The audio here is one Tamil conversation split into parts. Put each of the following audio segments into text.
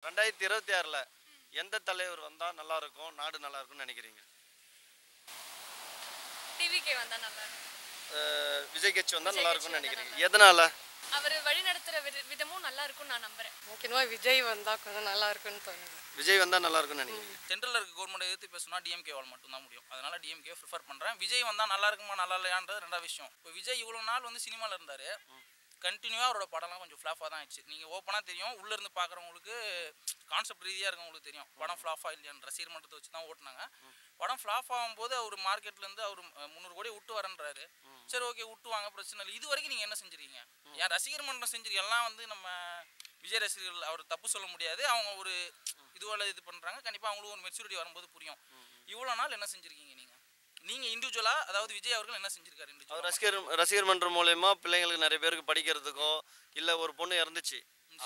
2026ல எந்த தலைவர் வந்தா நல்லா இருக்கும், நாடு நல்லா இருக்கும்னு நினைக்கிறீங்க? டிவிகே வந்தா நல்லா இருக்கும். விஜய் கட்சி வந்தா நல்லா இருக்கும்னு வந்தா நினைக்கிறீங்க. நல்லா எதனால? அவர் வழி நடத்துற விதமும் நல்லா இருக்கும்னு நான் நம்புறேன். முக்கியமாக விஜய் வந்தால் கொஞ்சம் நல்லா இருக்குன்னு தோணுது. விஜய் வந்தா நல்லா இருக்கும்னு நினைக்கிறீங்க. சென்ட்ரலில் இருக்க கவர்மெண்ட் எதிர்த்து பேசினா டிஎம்கேவால் மட்டும்தான் முடியும். அதனால டிஎம்கே ப்ரிஃபர் பண்ணுறேன். விஜய் வந்தால் நல்லா இருக்குமா நல்லா இல்லையான்றது ரெண்டாவது விஷயம். இப்போ விஜய் இவ்வளோ நாள் வந்து சினிமாவில் இருந்தார், கண்டினியூவாக அவரோட படம்லாம் கொஞ்சம் ஃப்ளாஃபாக தான் ஆயிடுச்சு. நீங்கள் ஓப்பனாக தெரியும், உள்ளேருந்து பார்க்குறவங்களுக்கு கான்செப்ட் ரீதியாக இருக்கவங்களுக்கு தெரியும் படம் ஃப்ளாஃபாக இல்லையான்னு. ரசிகர் மன்றத்தை வச்சு தான் ஓட்டினாங்க. படம் ஃப்ளாப் ஆகும்போது அவர் மார்க்கெட்லேருந்து அவர் 300 கோடி விட்டு வரன்றாரு. சரி ஓகே விட்டு வாங்க, பிரச்சனை இல்லை. இது வரைக்கும் நீங்கள் என்ன செஞ்சுருக்கீங்க? ஏன் ரசிகர் மன்றம் செஞ்சிருக்கீங்க? எல்லாம் வந்து நம்ம விஜய் ரசிகர்கள் அவர் தப்பு சொல்ல முடியாது. அவங்க ஒரு இதுவால் இது பண்ணுறாங்க. கண்டிப்பாக அவங்களுக்கு ஒரு மெச்சூரிட்டி வரும்போது புரியும். இவ்வளோ நாள் என்ன செஞ்சுருக்கீங்க நீங்கள் இண்டிவிஜுவலாக? அதாவது விஜய் அவர்கள் என்ன செஞ்சுருக்காரு இண்டிவிஜுவல்? ரசிகர் மன்றம் மூலயமா பிள்ளைங்களுக்கு நிறைய பேருக்கு படிக்கிறதுக்கோ, இல்லை ஒரு பொண்ணு இறந்துச்சு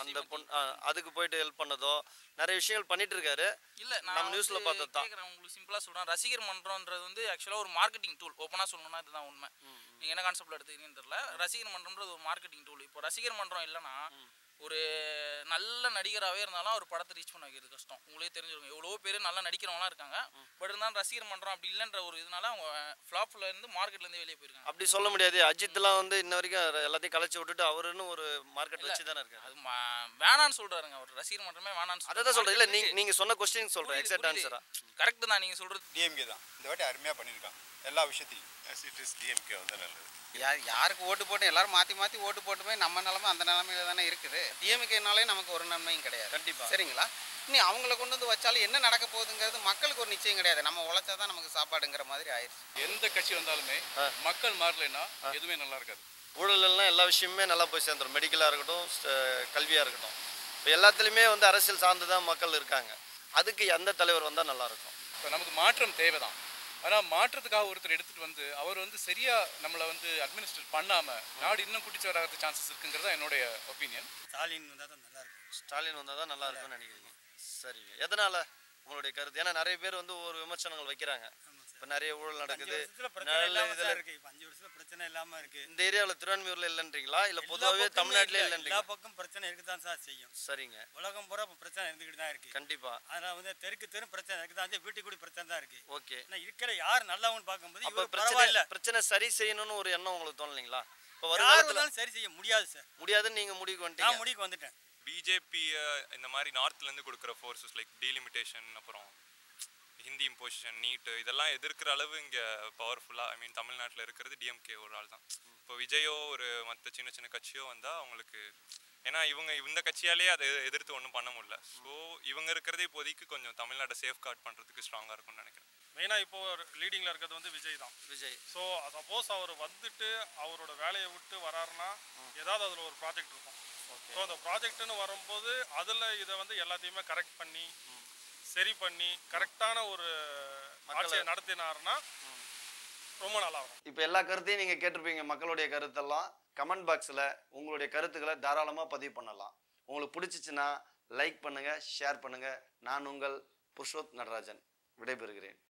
அந்த பொண்ணு அதுக்கு போயிட்டு ஹெல்ப் பண்ணதோ நிறைய விஷயங்கள் பண்ணிட்டு இருக்காரு. இல்லை நம்ம நியூஸ்ல பார்த்தது தான். உங்களுக்கு சிம்பிளாக சொல்கிறேன், ரசிகர் மன்றம்ன்றது வந்து ஆக்சுவலாக ஒரு மார்க்கெட்டிங் டூல். ஓப்பனாக சொல்லணும்னா இதுதான் உண்மை. நீங்கள் என்ன கான்செப்டில் எடுத்துக்கிறீங்கன்னு தெரியல. ரசிகர் மன்றம்ன்றது ஒரு மார்க்கெட்டிங் டூல். இப்போ ரசிகர் மன்றம் இல்லைன்னா ஒரு நல்ல நடிகராகவே இருந்தாலும் அவர் படத்தை ரீச் பண்ண வைக்கிறது கஷ்டம். உங்களே தெரிஞ்சிருக்கும், எவ்வளோ பேர் நல்லா நடிக்கிறவங்களாம் இருக்காங்க. பட் இருந்தாலும் ரசிகர் மன்றம் அப்படி இல்லைன்ற ஒரு இதனால அவங்க ஃப்ளாப்ல இருந்து மார்க்கெட்லேருந்து வெளியே போயிருக்காங்க. அப்படி சொல்ல முடியாது. அஜித்லாம் வந்து இன்ன வரைக்கும் எல்லாத்தையும் கலைச்சி விட்டுட்டு அவருன்னு ஒரு மார்க்கெட் வச்சு தானே இருக்காரு. அது வேணான்னு சொல்றாருங்க அவர். ரசிகர் மன்றமே வேணான்னு அதை தான் சொல்கிறேன். இல்லை நீங்கள் சொன்ன கொஸ்டின் சொல்கிறேன், எக்ஸாக்ட் ஆன்சரா. கரெக்ட் தான் நீங்கள் சொல்கிறது. டிஎம்கே தான் இந்த வாட்டி அருமையாக பண்ணியிருக்காங்க எல்லா விஷயத்தையும். டிஎம்கே வந்து நல்லது. யாருக்கு ஓட்டு போட்டு எல்லாரும் மாற்றி மாற்றி ஓட்டு போட்டுமே நம்ம நிலமை அந்த நிலமையில தானே இருக்குது. டிஎம்கேனாலே நமக்கு ஒரு நன்மையும் கிடையாது. கண்டிப்பாக. சரிங்களா? இனி அவங்கள கொண்டு வந்து வச்சாலும் என்ன நடக்க போகுதுங்கிறது மக்களுக்கு ஒரு நிச்சயம் கிடையாது. நம்ம உழைச்சா தான் நமக்கு சாப்பாடுங்கிற மாதிரி ஆயிடுச்சு. எந்த கட்சி வந்தாலுமே மக்கள் மாறலைன்னா எதுவுமே நல்லா இருக்காது. ஊழல்லாம் எல்லா விஷயமுமே நல்லா போய் சேர்ந்துடும். மெடிக்கலாக இருக்கட்டும், கல்வியாக இருக்கட்டும். இப்போ எல்லாத்துலேயுமே வந்து அரசியல் சார்ந்து தான் மக்கள் இருக்காங்க. அதுக்கு எந்த தலைவர் வந்தால் நல்லாயிருக்கும்? இப்போ நமக்கு மாற்றம் தேவை தான். ஆனால் மாற்றத்துக்காக ஒருத்தர் எடுத்துகிட்டு வந்து அவர் வந்து சரியாக நம்மளை வந்து அட்மினிஸ்ட்ரேட் பண்ணாமல் நாடு இன்னும் குட்டிச்சு வராத சான்சஸ் இருக்குங்கிறது தான் என்னுடைய ஒப்பீனியன். ஸ்டாலின் வந்தால் தான் நல்லாயிருக்கும். ஸ்டாலின் வந்தால் தான் நல்லா இருக்கும்னு நினைக்கிறீங்க. சரிங்க. எதனால் உங்களுடைய கருத்து? ஏன்னா நிறைய பேர் வந்து ஒரு விமர்சனங்கள் வைக்கிறாங்க. இப்போ நிறைய ஊழல் நடக்குது. 5 வருஷத்துல பிரச்சனை இல்லாமல் இருக்குது. இந்த ஏரியாவில் திருவான்மியூரில் இல்லைன்றீங்களா, இல்லை பொதுவாகவே தமிழ்நாட்டிலே இல்லைன்றீங்களா? எல்லா பக்கம் பிரச்சனை இருக்க தான் சார் செய்யும். சரிங்க. உலகம் பூரா இப்போ பிரச்சனை இருந்துக்கிட்டு தான் இருக்குது. கண்டிப்பாக. அதனால் வந்து தெருக்கு தெரு பிரச்சனை இருக்குது தான், வீட்டுக்கு கூட பிரச்சனை தான் இருக்குது. ஓகே. ஆனால் இருக்கிற யார் நல்லவன்னு பார்க்கும்போது அப்போ இவர் பரவாயில்ல. பிரச்சனை சரி செய்யணும்னு ஒரு எண்ணம் உங்களுக்கு தோணலைங்களா? இப்போ யார் வருங்காலத்தில் வந்தாலும் சரி செய்ய முடியாது சார். முடியாதுன்னு நீங்கள் முடிவுக்கு நான் வந்துட்டீங்க. முடிவுக்கு வந்துட்டேன். பிஜேபி இந்த மாதிரி நார்த்லேருந்து கொடுக்குற ஃபோர்ஸஸ் லைக் டீலிமிட்டேஷன், அப்புறம் ஹிந்தி இம்போசிஷன், நீட்டு இதெல்லாம் எதிர்க்கிற அளவு இங்கே பவர்ஃபுல்லாக தமிழ்நாட்டில் இருக்கிறது டிஎம்கே ஒரு ஆள் தான். இப்போ விஜயோ ஒரு மற்ற சின்ன சின்ன கட்சியோ வந்தால் அவங்களுக்கு, ஏன்னா இவங்க இந்த கட்சியாலே அதை எதிர்த்து ஒன்றும் பண்ண முடியல. ஸோ இவங்க இருக்கிறதே இப்போதைக்கு கொஞ்சம் தமிழ்நாட்டை சேஃப் கார்ட் பண்ணுறதுக்கு ஸ்ட்ராங்காக இருக்கும்னு நினைக்கிறேன். மெயினாக இப்போ லீடிங்கில் இருக்கிறது வந்து விஜய் தான். விஜய். ஸோ சப்போஸ் அவர் வந்துட்டு அவரோட வேலையை விட்டு வராருன்னா ஏதாவது அதில் ஒரு ப்ராஜெக்ட் இருக்கும். ஸோ அந்த ப்ராஜெக்ட்னு வரும்போது அதில் இதை வந்து எல்லாத்தையுமே கரெக்ட் பண்ணி சரி பண்ணி கரெக்டான ஒரு ஆட்சியை நடத்தினாருன்னா ரொம்ப நல்லாயிருக்கும். இப்போ எல்லா கருத்தையும் நீங்கள் கேட்டிருப்பீங்க. மக்களுடைய கருத்தெல்லாம் கமெண்ட் பாக்ஸில் உங்களுடைய கருத்துக்களை தாராளமாக பதிவு பண்ணலாம். உங்களுக்கு பிடிச்சிச்சின்னா லைக் பண்ணுங்கள், ஷேர் பண்ணுங்கள். நான் உங்கள் புருஷோத் நடராஜன் விடைபெறுகிறேன்.